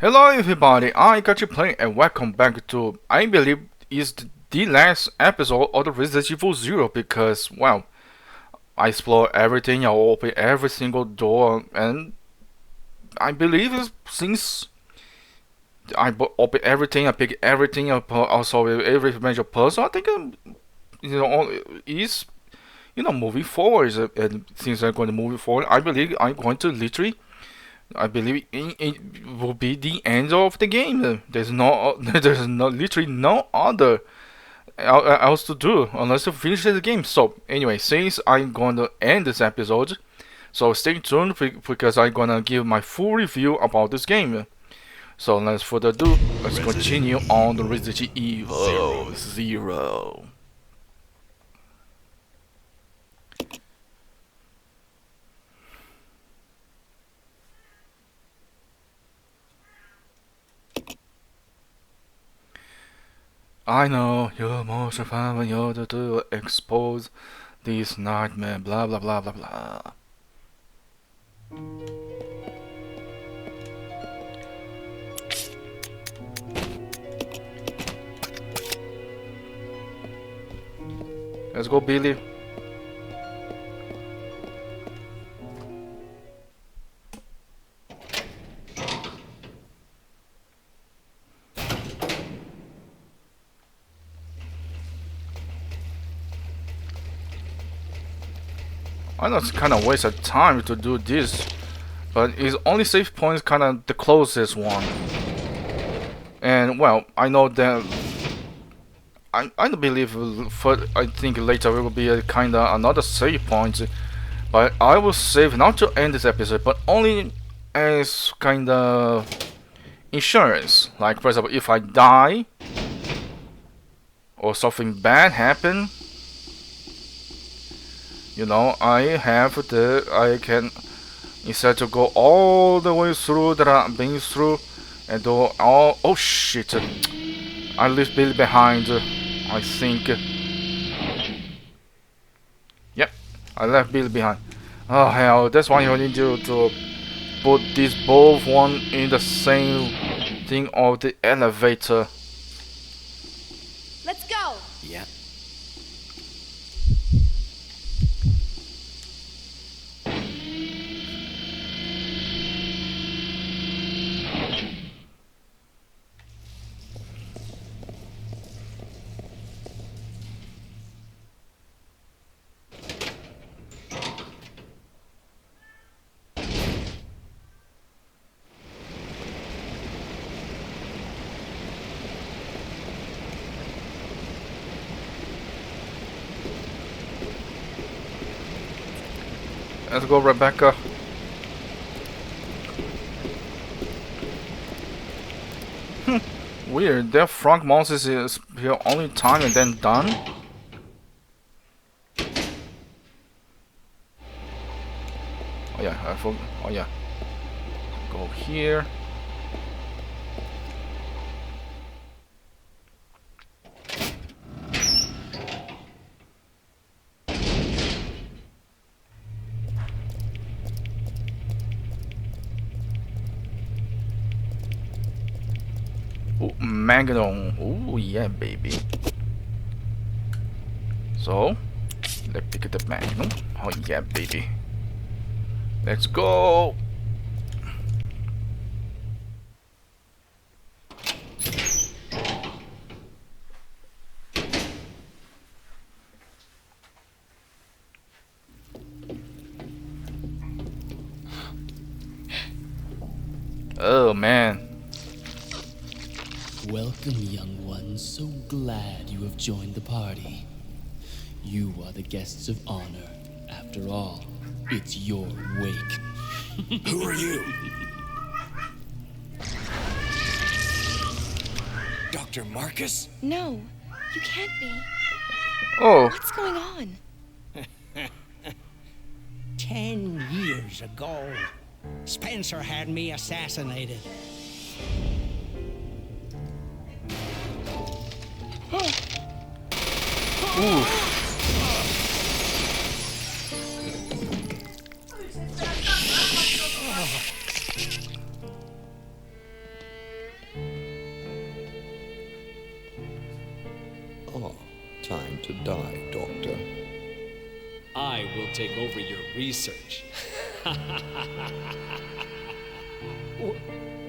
Hello everybody, I Katiplayer and welcome back to, I believe, is the last episode of the Resident Evil 0 because, well, I explore everything, I open every single door, and I believe since I open everything, I pick everything up, also every major puzzle, I think, is, moving forward, and since I'm going to move forward, I believe I'm going to literally I believe it will be the end of the game. There's literally no other else to do unless you finish the game. So anyway, since I'm gonna end this episode, so stay tuned because I'm gonna give my full review about this game. So let's further ado, let's continue on the Resident Evil 0. I know you're more survivor, you're to expose this nightmare, blah blah blah blah blah. Let's go, Billy. I know it's kind of waste of time to do this, but his only save point is kind of the closest one. And well, I know that I believe I think later it will be a kind of another save point, but I will save not to end this episode, but only as kind of insurance. Like for example, if I die or something bad happen, I can, instead to go all the way through that I've been through and do all, oh shit, I left Billy behind, I think. Yep, I left Billy behind. Oh hell, that's why you need to put these both one in the same thing of the elevator. Let's go! Yeah. Let's go, Rebecca. Weird, their frog monsters is here only time and then done? Oh yeah, I forgot. Oh yeah. Go here. Ooh, Magnum. Ooh, yeah, baby. So, let's pick the Magnum. Oh, yeah, baby. Let's go. Oh, man. Welcome, young ones. So glad you have joined the party. You are the guests of honor. After all, it's your wake. Who are you? Dr. Marcus? No, you can't be. Oh. What's going on? 10 years ago, Spencer had me assassinated. Ooh. Time to die, Doctor. I will take over your research.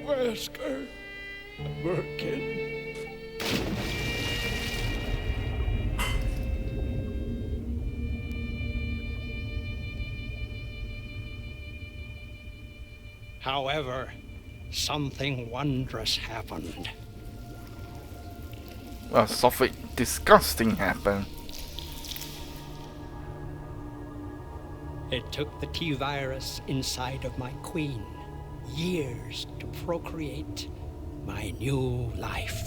Wesker, Merkin. However, something wondrous happened. Well, something disgusting happened. It took the T-virus inside of my queen years to procreate my new life.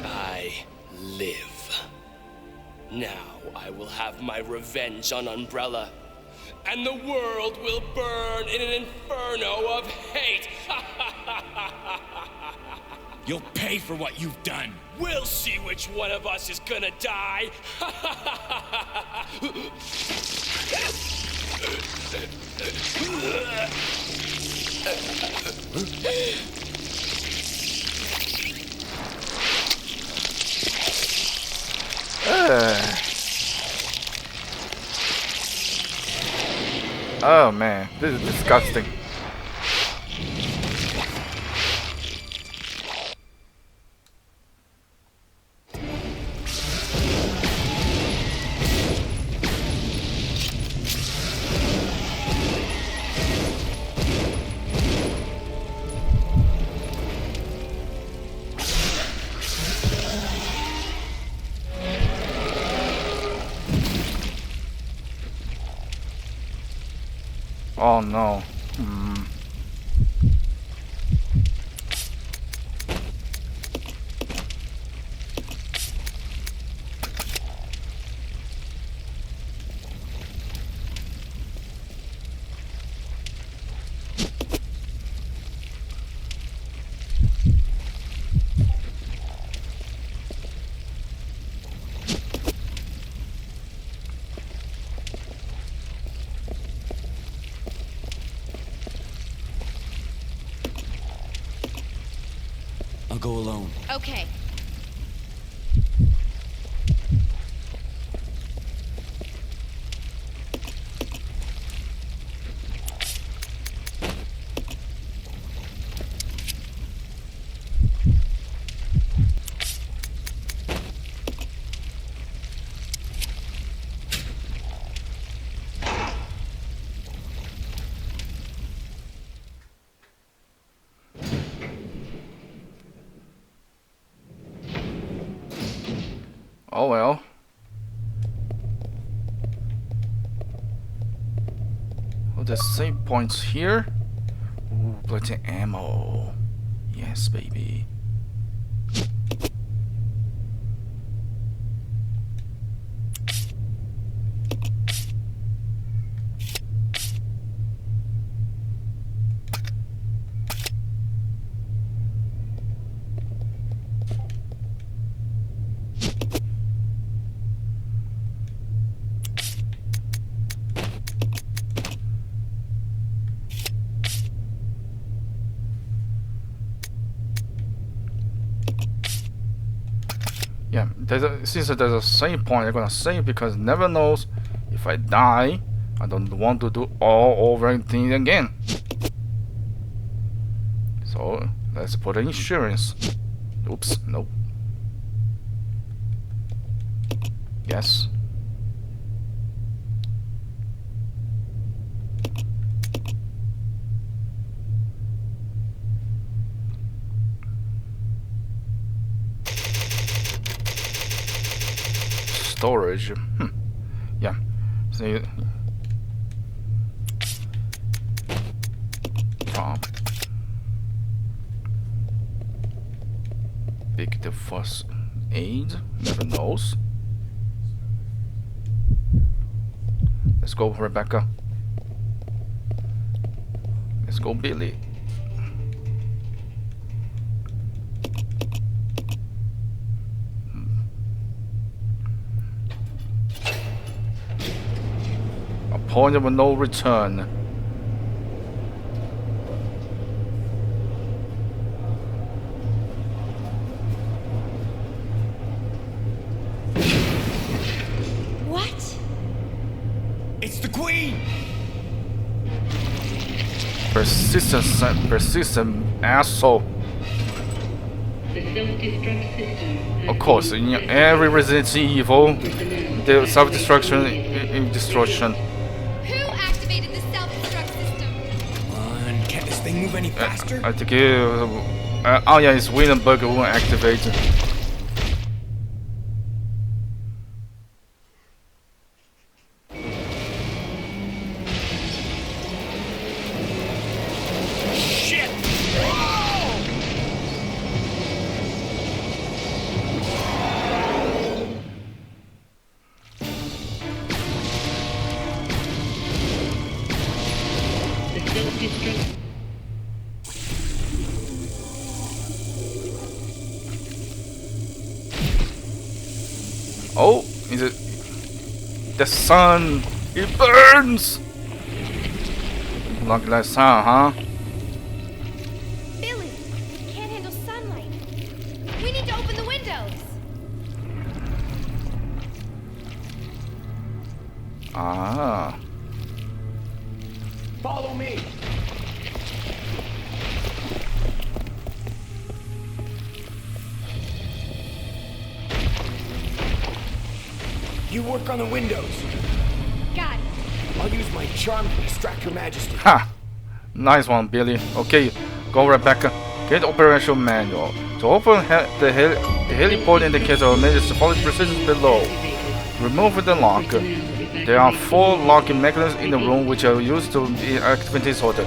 I live. Now I will have my revenge on Umbrella, and the world will burn in an inferno of hate. You'll pay for what you've done. We'll see which one of us is gonna die. Oh man, this is disgusting. Oh no. I'll go alone. Okay. Oh well. Oh, there's save points here. Ooh, plenty of ammo. Yes, baby. Yeah, since there's a save point, I'm gonna save because never knows if I die. I don't want to do all over thing again. So let's put an insurance. Oops, nope. Yes. Storage. Yeah. So drop. Pick the first aid. Never knows. Let's go, Rebecca. Let's go, Billy. Point of no return. Persistent asshole. The self-destruct system. Of course, in every Resident Evil, the self-destruction and destruction. Who activated the self-destruct system? Come on, can't this thing move any faster? I think oh yeah, it's William Burger who activated. Shit! The self-destruct. Oh, is it the sun? It burns. Like that sun, huh? Billy, we can't handle sunlight. We need to open the windows. Ah. Follow me! You work on the windows. Got it. I'll use my charm to distract Her Majesty. Ha! Nice one, Billy. Okay, go Rebecca. Get operational manual. To open the heliport indicates our major follow procedures below. Remove the lock. There are 4 locking mechanisms in the room which are used to activate this order.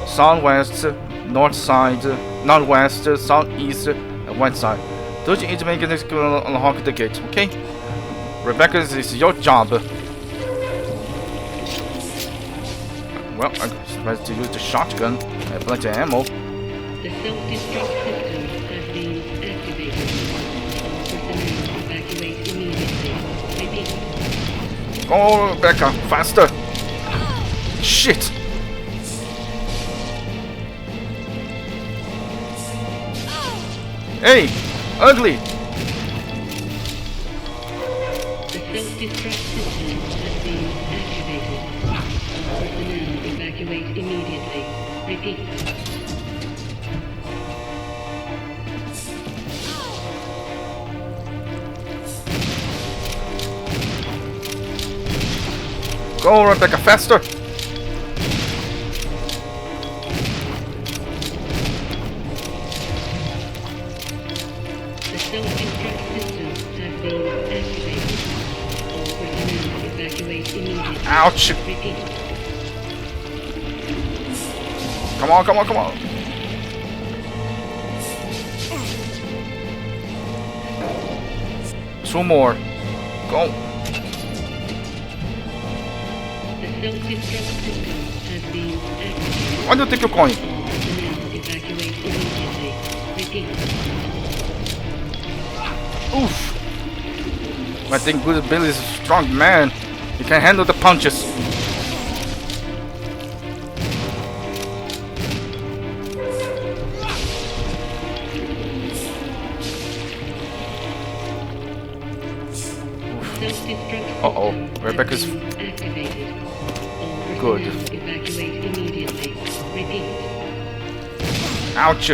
Southwest, north side, northwest, southeast, and west side. Touch each mechanism to unlock the gate, okay? Rebecca, this is your job. Well, I'm supposed to use the shotgun. I have plenty of ammo. The self-destruct system has been activated. All personnel evacuate immediately. Repeat. Go, Rebecca, faster! Shit! Hey, ugly! The self-destruct system has been activated. All personnel evacuate immediately. Repeat. Go, Rebecca, faster! The self-destruct system has been activated. All personnel evacuate immediately. Ouch! Repeat. Come on, come on, come on! 2 more. Go! The self-destruct system has been activated. Why do you think you're going? All personnel evacuate immediately. Repeat. Oof! I think Good Billy is a strong man. He can handle the punches. Self-destruct Uh-oh, system Rebecca's has been activated. All good. personnel evacuate immediately. Repeat. Ouch!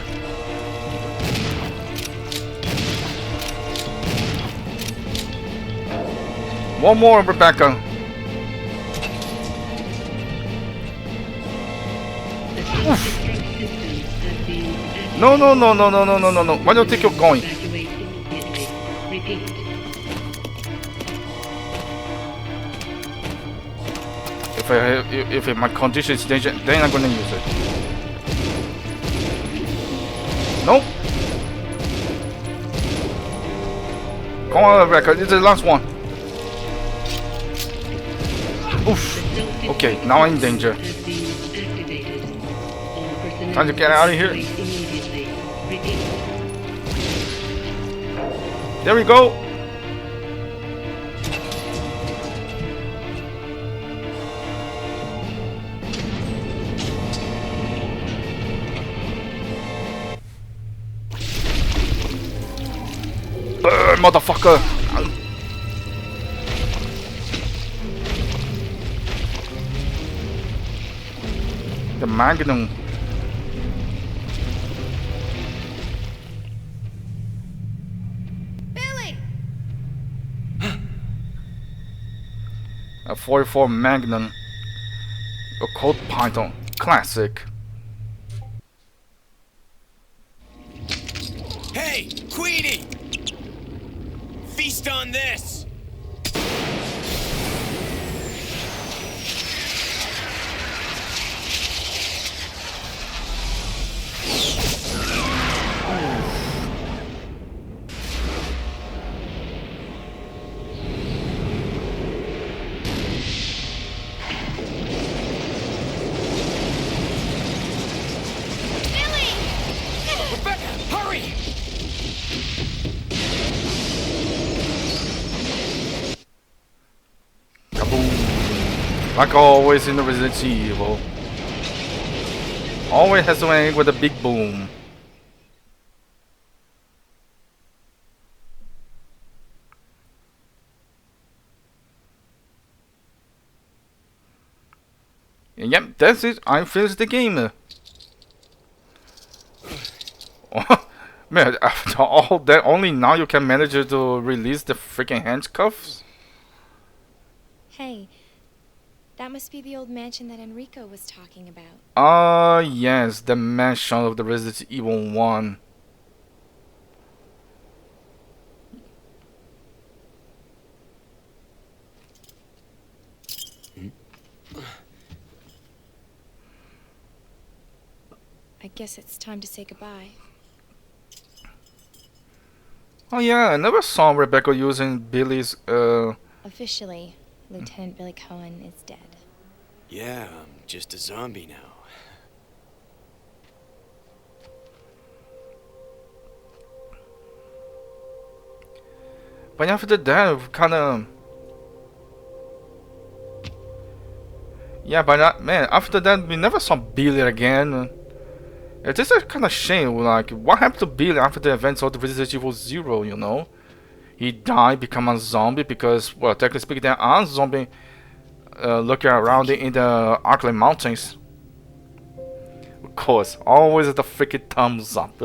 One more, Rebecca. The self-destruct system has been activated. No, no, no, no, no, no, no, no, no. Why do you think you're going? Evacuate immediately. Repeat. If my condition is dangerous, then I'm gonna use it. Nope. Come on, Rebecca. This is the last one. Oof. Okay, now I'm in danger. Has been activated. All personnel Time to get out of here. evacuate immediately. Repeat. There we go. Burn, motherfucker. The Magnum. Billy! A 44 Magnum. A Colt Python. Classic. Hey, Queenie! Feast on this! Billy! Rebecca, hurry! Kaboom. Like always in the Resident Evil. Always has to end with a big boom. And yep, that's it. I finished the game. Man, after all that, only now you can manage to release the freaking handcuffs? Hey, that must be the old mansion that Enrico was talking about. Yes, the mansion of the Resident Evil 1. I guess it's time to say goodbye. Oh yeah, I never saw Rebecca using Billy's, Officially, Lieutenant Billy Cohen is dead. Yeah, I'm just a zombie now. But after that, kinda... Yeah, but man, after that, we never saw Billy again. It is a kinda shame, like, what happened to Billy after the events of the Resident Evil 0, you know? He died, become a zombie, because, well, technically speaking, there are zombies looking around in the Arklay Mountains. Of course, always the freaking thumbs up.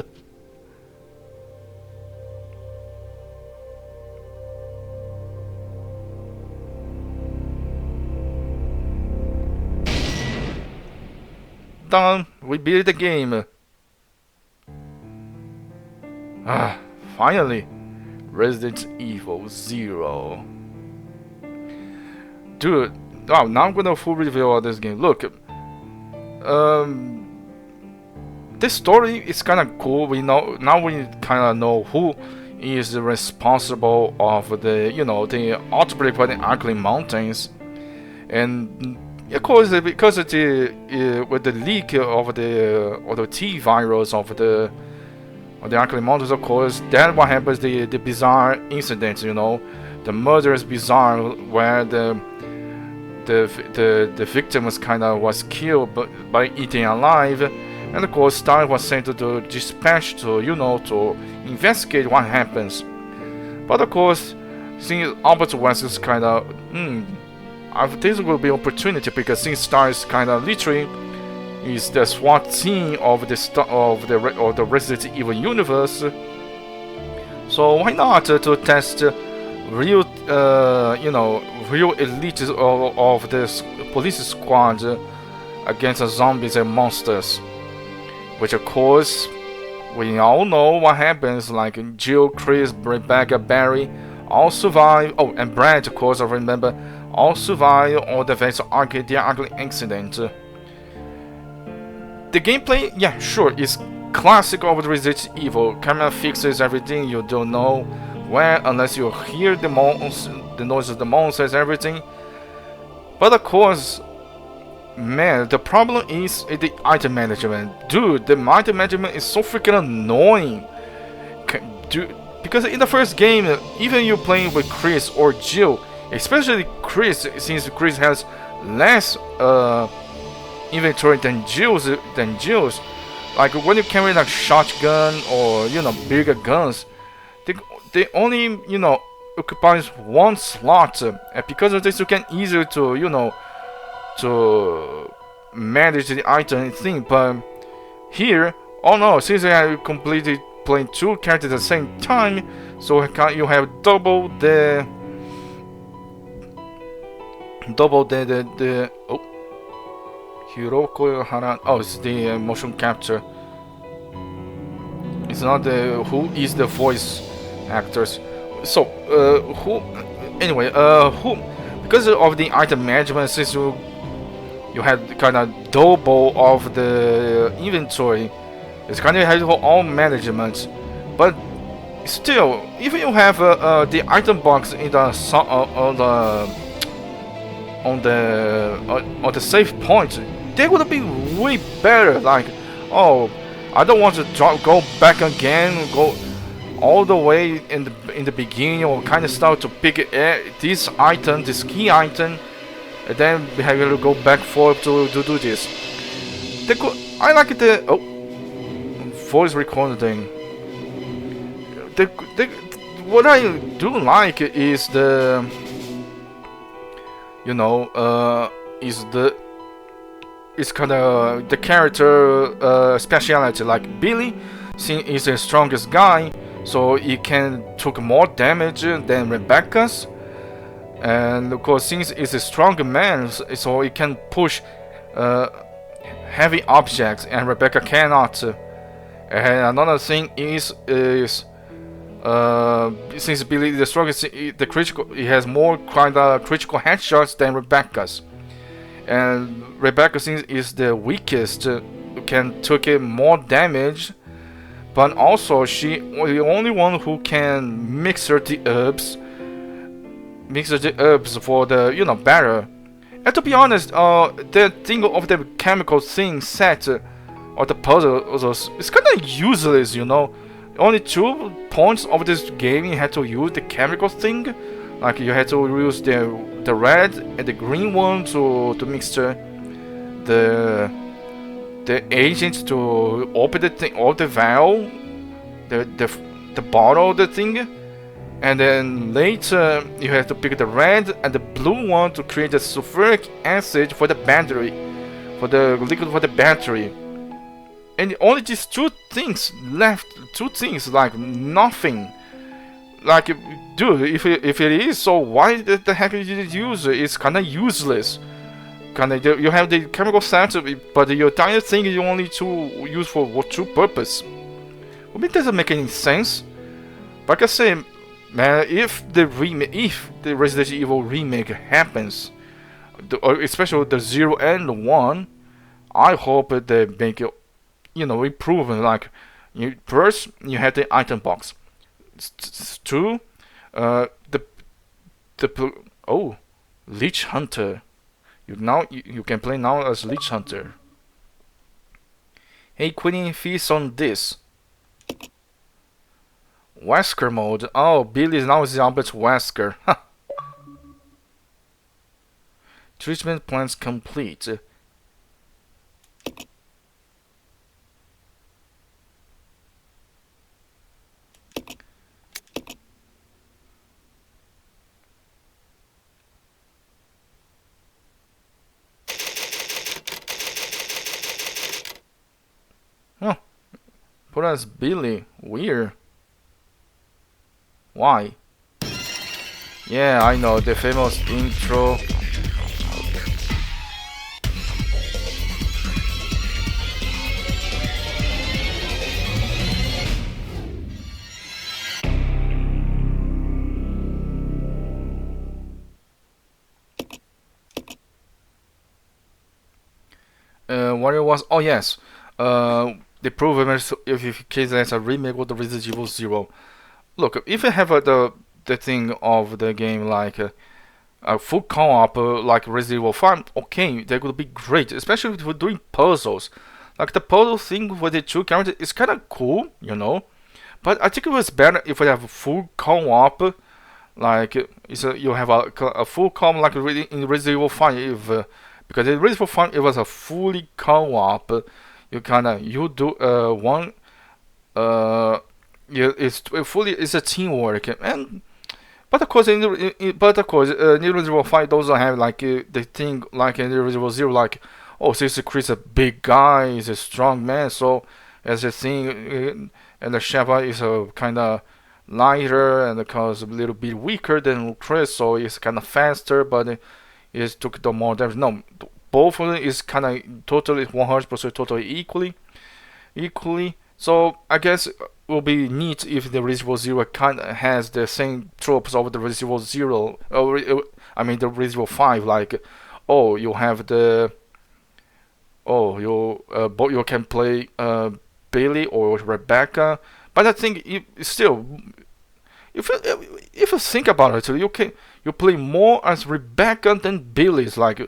Done, we beat the game. Ah, finally, Resident Evil 0. Dude, wow, now I'm gonna full review of this game. Look, this story is kind of cool. We know now we kind of know who is responsible of the, you know, the outbreak by the Arklay Mountains, and of course because of the with the leak of the T virus of the Arklay Mountains, of course, then what happens, the bizarre incident, you know, the murderous bizarre where the victim was killed by eating alive, and of course Star was sent to dispatch to, you know, to investigate what happens. But of course, since Albert West is this will be opportunity, because since Star is literally is the SWAT team of the Resident Evil universe, so why not to test real real elite of this police squad against zombies and monsters, which of course we all know what happens, like Jill, Chris, Rebecca, Barry all survive. Oh, and Brad, of course, I remember, all survive all the events of the Arklay incident. The gameplay, yeah, sure, is classic of the Resident Evil. Camera fixes everything, you don't know where unless you hear the noise of the monsters, everything. But of course, man, the problem is the item management. Dude, the item management is so freaking annoying. Because in the first game, even you playing with Chris or Jill, especially Chris, since Chris has less inventory than Jill's, like when you carry like shotgun or, you know, bigger guns, they only, you know, occupies one slot, and because of this you can easily to, you know, to manage the item thing, but here, oh no, since I completely playing two characters at the same time, so you have double the Hiroko Hara. Oh, it's the motion capture. It's not the who is the voice actors. So who anyway who, because of the item management, since you had kind of double of the inventory, it's kind of had all management, but still, if you have the item box in the on the save point, they would be way better. Like, oh, I don't want to go back again, go all the way in the beginning, or kind of start to pick this item, this key item, and then we have to go back forward to do this. I like the voice recording. What I do like is the it's kind of the character speciality. Like Billy, since he's the strongest guy, so he can take more damage than Rebecca's, and of course since he's a stronger man, so he can push heavy objects, and Rebecca cannot. And another thing is since Billy is the strongest, the critical, he has more kind of critical headshots than Rebecca's, and Rebecca, since is the weakest, can take more damage, but also she the only one who can mix the herbs for the better. And to be honest, the thing of the chemical thing set or the puzzle is kind of useless. Only 2 points of this game you had to use the chemical thing. Like you had to use the red and the green one to mix the agent to open the thing, or the valve, the bottle of the thing, and then later you have to pick the red and the blue one to create the sulfuric acid for the battery, for the liquid for the battery. And only these 2 things left. 2 things, like nothing. Like, dude, if it is, so why the heck did you use it? It's kind of useless. You have the chemical set, but the entire thing you only use for 2 purpose. I mean, it doesn't make any sense. But like I say, man, if the Resident Evil remake happens, especially the 0 and the 1, I hope they make it, improvement. Like, first you have the item box. 2, Leech Hunter. You can play now as Leech Hunter. Hey, Queen, feast on this. Wesker mode. Oh, Billy now is Albert Wesker. Treatment plans complete. Huh. Put as Billy. Weird. Why? Yeah, I know, the famous intro. What it was? Oh yes. The proven if in case there's a remake of the Resident Evil 0. Look, if you have the thing of the game like a full co-op like Resident Evil 5, okay, that would be great, especially if we're doing puzzles. Like the puzzle thing with the 2 characters is kind of cool, but I think it was better if we have a full co-op, like you have a full co-op like in Resident Evil 5, because in Resident Evil 5 it was a fully co-op. You do one. It's a teamwork, but of course in Resident Evil 5 doesn't have like the thing like in Resident Evil 0, like oh, since Chris is a big guy, he's a strong man, so as a thing, and the Sheva is a kind of lighter and because a little bit weaker than Chris, so he's kind of faster, but he took the more damage. No, both of them is kind of totally 100% totally equally. So I guess it will be neat if the Resident Evil 0 kind of has the same tropes of the Resident Evil 0, I mean the Resident Evil 5, like, oh, you have the, oh, you can play Billy or Rebecca, but I think still, if you think about it, you play more as Rebecca than Billy's. Like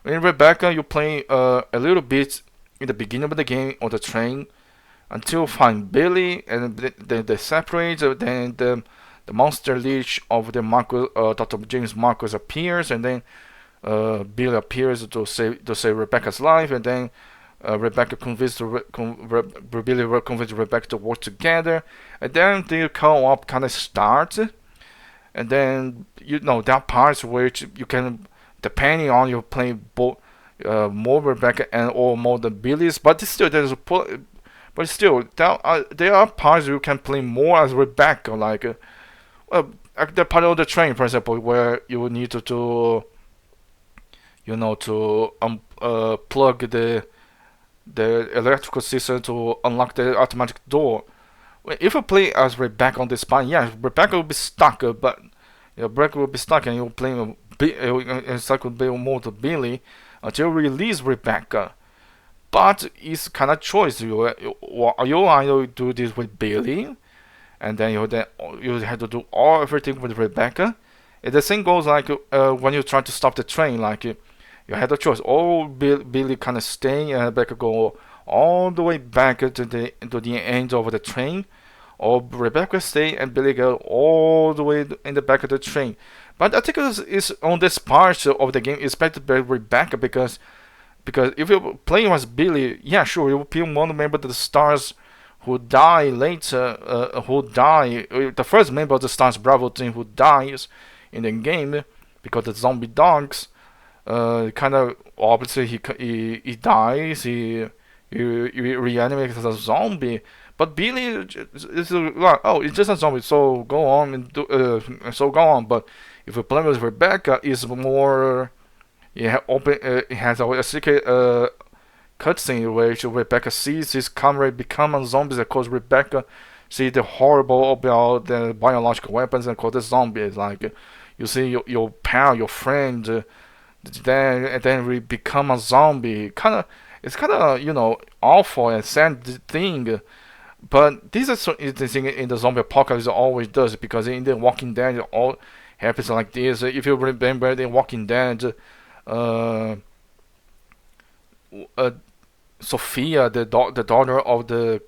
in Rebecca, you play a little bit in the beginning of the game on the train until you find Billy, and then they separate. Then the monster leech of the Marcus, Dr. James Marcus appears, and then Billy appears to save Rebecca's life, and then Rebecca convinced Billy convinced Rebecca to work together, and then the co-op kind of starts, and then there are parts which you can, depending on you playing both more Rebecca and or more the Billy's, but still there are parts you can play more as Rebecca, like the part of the train, for example, where you need to plug the electrical system to unlock the automatic door. If you play as Rebecca on this part, yeah, Rebecca will be stuck, but Rebecca will be stuck, and you're playing stuck with more to Billy until you release Rebecca. But it's kind of choice. You either do this with Billy, and then you have to do everything with Rebecca. And the same goes like when you try to stop the train, like you had a choice. Or Billy kind of stay and Rebecca go all the way back to the end of the train, or Rebecca stay and Billy go all the way in the back of the train. But I think it's on this part of the game, it's better to be Rebecca because if you're playing as Billy, yeah, sure, you will be one member of the Stars who die later, the first member of the Stars Bravo team who dies in the game because the zombie dogs. Kind of obviously he dies, he reanimates as a zombie, but Billy is like, oh, it's just a zombie, so go on and But if you play with Rebecca, it's more, it has a secret cutscene where Rebecca sees his comrade become a zombie, because Rebecca see the horrible about the biological weapons and call the zombies. Like you see your pal, your friend. Then we become a zombie. It's kind of awful and sad thing. But this is the thing in the zombie apocalypse always does, because in the Walking Dead it all happens like this. If you remember the Walking Dead, Sophia, the daughter of the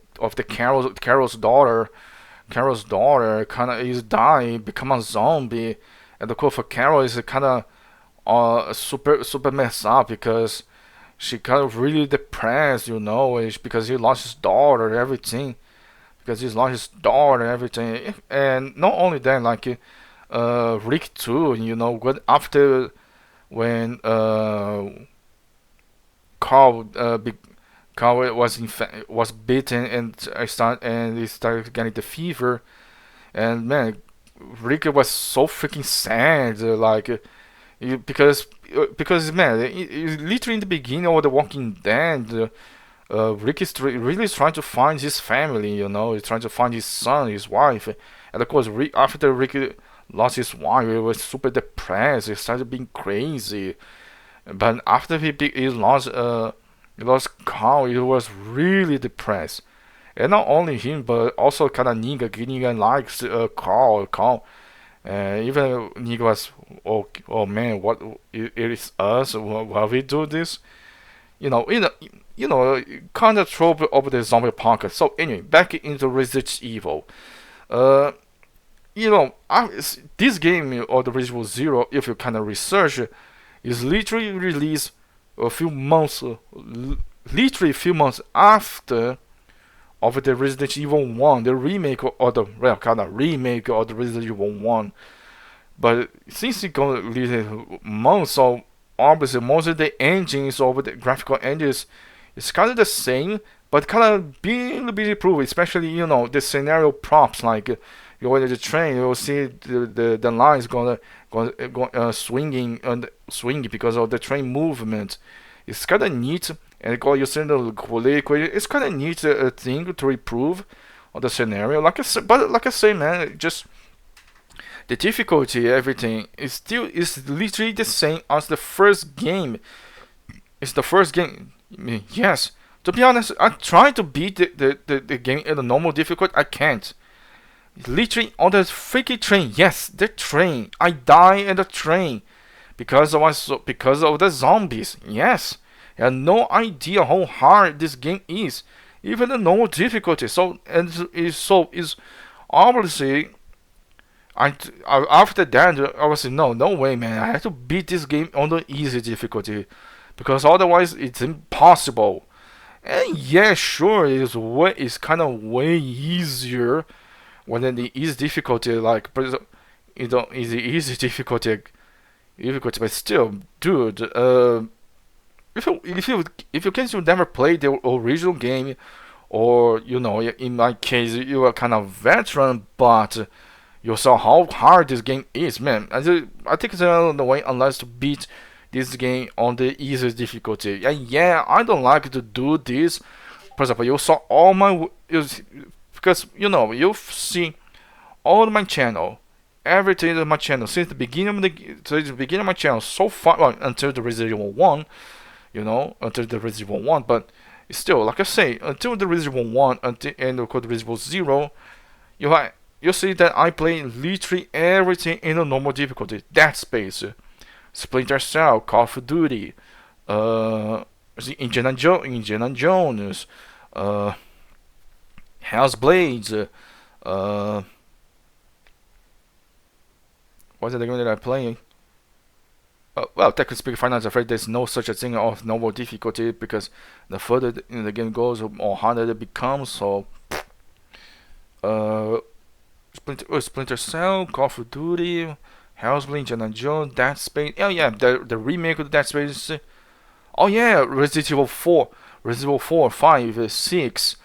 Carol's daughter, kind of is dying, become a zombie, and the cool for Carol is kind of super messed up because she kind of really depressed, because he lost his daughter and everything. And not only that, like Rick too, after when Carl was bitten and he started getting the fever, and man, Rick was so freaking sad, like. Because man, literally in the beginning of The Walking Dead, Rick is really trying to find his family. He's trying to find his son, his wife, and of course, after Rick lost his wife, he was super depressed. He started being crazy. But after he lost Carl, he was really depressed. And not only him, but also kind of Negan likes Carl. Even Nick was, oh man, what it is us? Why we do this? Kind of trope of the zombie apocalypse. So anyway, back into Resident Evil. This game or the Resident Evil 0, if you kind of research, is literally released a few months after of the Resident Evil 1, the remake or the remake of the Resident Evil 1. But since it's gonna release months, so obviously most of the engines or the graphical engines is kind of the same, but kind of be a little bit improved, especially the scenario props. Like you go into the train, you'll see the lines swinging because of the train movement. It's kind of neat, and you see the liquid. It's kind of neat thing to improve on the scenario. But like I say, man, just the difficulty, everything is literally the same as the first game. It's the first game. Yes. To be honest, I try to beat the game in the normal difficulty. I can't. Literally on the freaking train. Yes, the train. I die in the train because of the zombies. Yes. I have no idea how hard this game is, even the normal difficulty. So is obviously. After that, I was like, no way, man. I have to beat this game on the easy difficulty, because otherwise it's impossible. And yeah, sure, it's kind of way easier when the easy difficulty, like is the easy difficulty, but still, dude. If you can never play the original game, or in my case, you are kind of veteran, but you saw how hard this game is, man. I think it's the way unless to beat this game on the easiest difficulty. Yeah, I don't like to do this. For example, you saw all my because you've seen all of my channel, everything on my channel since the beginning of my channel so far, well, until the Resident Evil 1, until the Resident Evil 1. But still, like I say, until the Resident Evil 1, and of course the Resident Evil 0, you see that I play literally everything in a normal difficulty. Dead Space, Splinter Cell, Call of Duty, Indiana Jones, Hell's Blades, what's the game that I'm playing? Well, technically speaking, Final Fantasy, afraid there's no such a thing of normal difficulty, because the further the game goes, the more harder it becomes. So, Splinter Cell, Call of Duty, Hell's Blade, Indiana Jones, Dead Space. Oh yeah, the remake of Dead Space. Oh yeah, Resident Evil 4, 5, 6.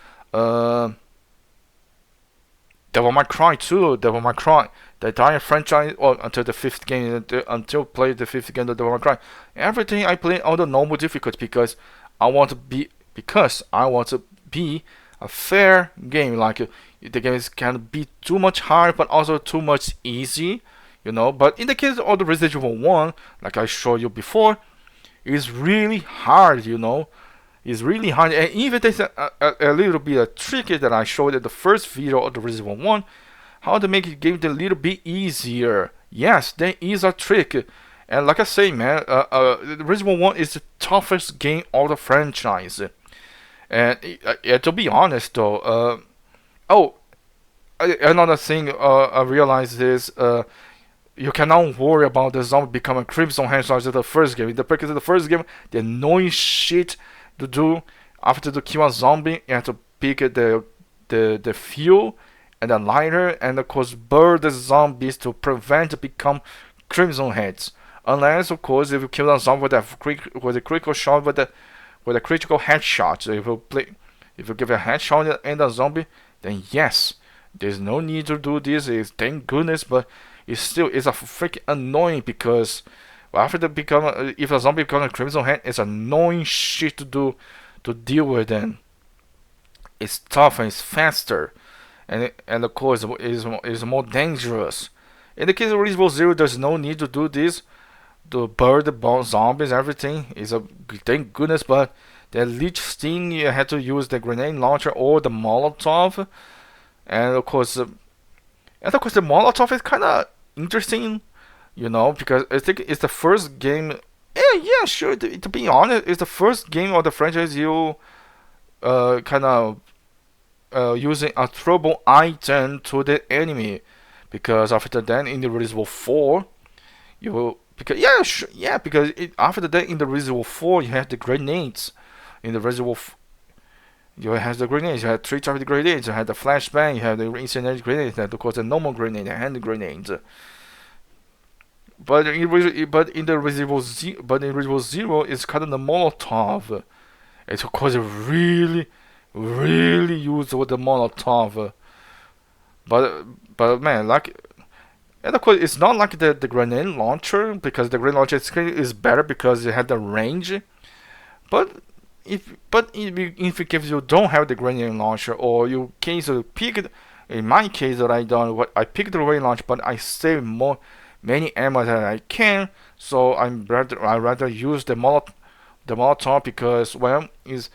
Devil May Cry 2, Devil May Cry. The entire franchise, until the 5th game, until play the 5th game of Devil May Cry. Everything I play on the normal difficulty, because I want to be a fair game. Like the game can be too much hard, but also too much easy, But in the case of the Resident Evil 1, like I showed you before, it's really hard, It's really hard, and even there's a little bit of trick that I showed in the first video of the Resident Evil 1, how to make the game a little bit easier. Yes, there is a trick, and like I say, man, Resident Evil 1 is the toughest game of the franchise. And to be honest, though, another thing I realized is you cannot worry about the zombie becoming Crimson Head like the first game. Because in the first game, the annoying shit to do after to kill a zombie, you have to pick the fuel and the lighter, and of course burn the zombies to prevent to become Crimson Heads. Unless, of course, if you kill a zombie with a critical shot, with a critical headshot. So if you give a headshot in the zombie, then yes, there's no need to do this. Thank goodness, but it's a freaking annoying, because after if a zombie becomes a Crimson Head, it's annoying shit to deal with. Then it's tough and it's faster, and of course is more dangerous. In the case of Resident Evil 0, there's no need to do this, to burn the zombies. Everything is thank goodness, but the leech thing, you had to use the grenade launcher or the Molotov, and of course the Molotov is kind of interesting, because I think it's the first game. Yeah, sure. To be honest, it's the first game of the franchise you kind of using a throwable item to the enemy, because after that in the Resident Evil 4, because after that in the Resident Evil 4 you have the grenades. In the Resident Evil you have the grenades. You have 3 types of grenades. You have the flashbang. You have the incendiary grenades. And of course the normal grenade, the hand grenades. but in the Resident Evil Zero, it's kind of the Molotov. It's of course really, really useful the Molotov. But man, like, and of course it's not like the grenade launcher, because the grenade launcher is better because it had the range. But if you don't have the grenade launcher, or you case pick it, in my case that I picked the grenade launcher, but I save many ammo that I can, so I rather use the Molotov because, well, is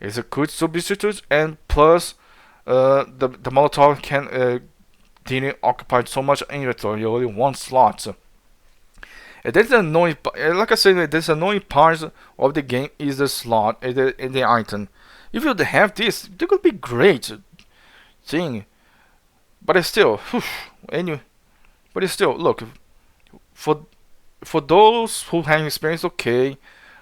a good substitute, and plus the Molotov can didn't occupy so much inventory, only one slot. And that's the annoying, like I said, this annoying part of the game is the slot in the item. If you have this, it could be great thing. But it's still, anyway. But it's still, look, for those who have experience, okay.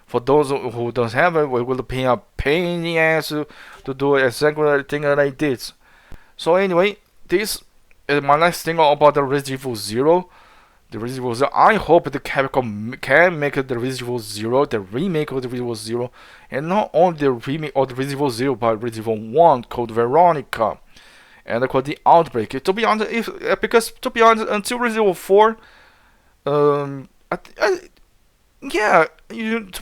For those who don't have it, we will be a pain in the ass to do exactly the thing that I did. So anyway, this is my last thing about the Resident Evil Zero. The Resident Evil Zero. I hope the Capcom can make the Resident Evil Zero, the remake of the Resident Evil Zero, and not only the remake of the Resident Evil Zero, but Resident Evil 1 called Veronica, and called the Outbreak. To be honest, until Resident Evil 4, to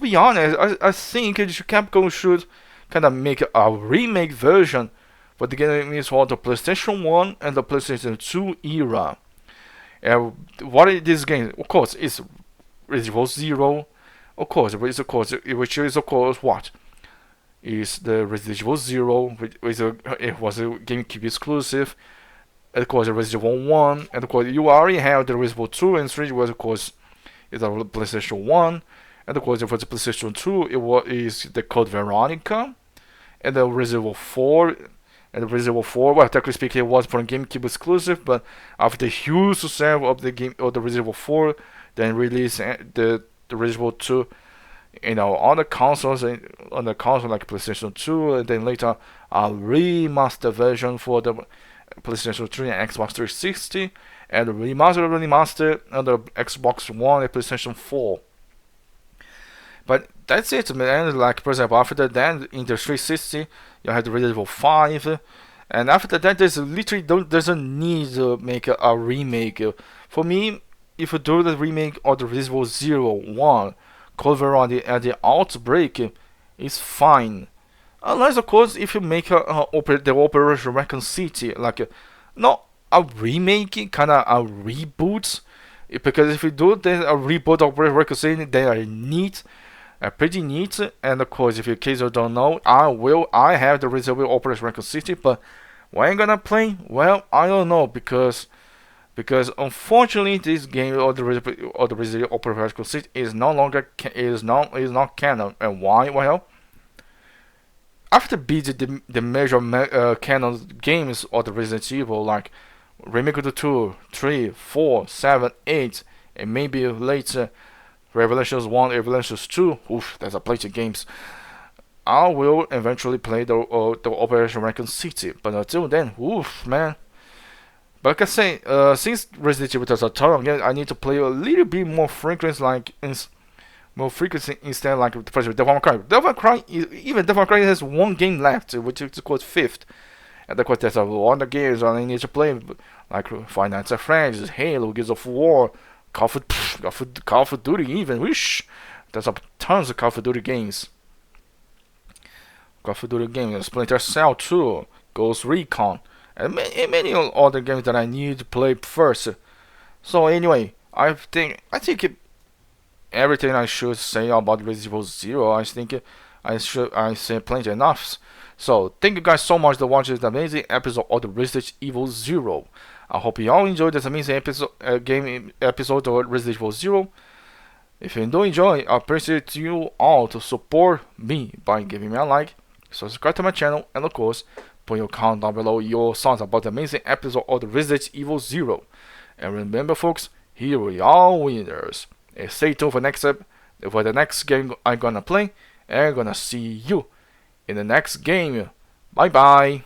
be honest, I think Capcom should kind of make a remake version for the game is for the PlayStation 1 and the PlayStation 2 era. What is this game? Of course, it's Resident Evil Zero. Of course, which is of course what is the Resident Evil Zero, it was a GameCube exclusive. And of course, the Resident Evil 1, and of course you already have the Resident Evil 2 and 3, was of course is a PlayStation 1, and of course for the PlayStation 2 is the Code Veronica, and the Resident Evil 4. And the Resident Evil 4, well, technically speaking, it was for a GameCube exclusive, but after the huge success of the Resident Evil 4, then released the Resident Evil 2, on the consoles, like PlayStation 2, and then later a remastered version for the PlayStation 3 and Xbox 360, and a remastered on the Xbox One and PlayStation 4. But that's it, man. Like, for example, after that, in the 360, you have the Resident Evil 5, and after that, there's a need to make a remake. For me, if you do the remake of the Resident Evil 0, 1, cover on the Outbreak, it's fine. Unless, of course, if you make the Operation Raccoon City, like, not a remake, kind of a reboot, because if you do a reboot of Operation Raccoon City, they are neat. Pretty neat, and of course, if in case you don't know, I have the Resident Evil Operation Raccoon City, but when I'm gonna play, well, I don't know, because unfortunately this game or the Resident Evil Operation Raccoon City is not canon. And why? Well, after beating the major canon games of the Resident Evil, like Remake of the 2, 3, 4, 7, 8, and maybe later Revelations 1, Revelations 2, that's a plenty of games. I will eventually play the Operation Raccoon City, but until then, man. But like I say, since Resident Evil is a turn game, I need to play a little bit more frequency, instead, like for example, Devil May Cry. Devil May Cry has one game left, which is called 5th. And of course, there's a lot of games I need to play, like Five Nights at Freddy's, Halo, Gears of War, Call of Duty, even. There's tons of Call of Duty games. Splinter Cell 2, Ghost Recon, and many other games that I need to play first. So anyway, I think everything I should say about Resident Evil 0, I think I said plenty enough. So thank you guys so much for watching this amazing episode of the Resident Evil 0. I hope you all enjoyed this amazing episode of Resident Evil 0. If you do enjoy, I appreciate you all to support me by giving me a like, subscribe to my channel, and of course, put your comment down below your thoughts about the amazing episode of the Resident Evil 0. And remember, folks, here we are winners. And stay tuned for the next game I'm gonna play, and I'm gonna see you in the next game. Bye bye.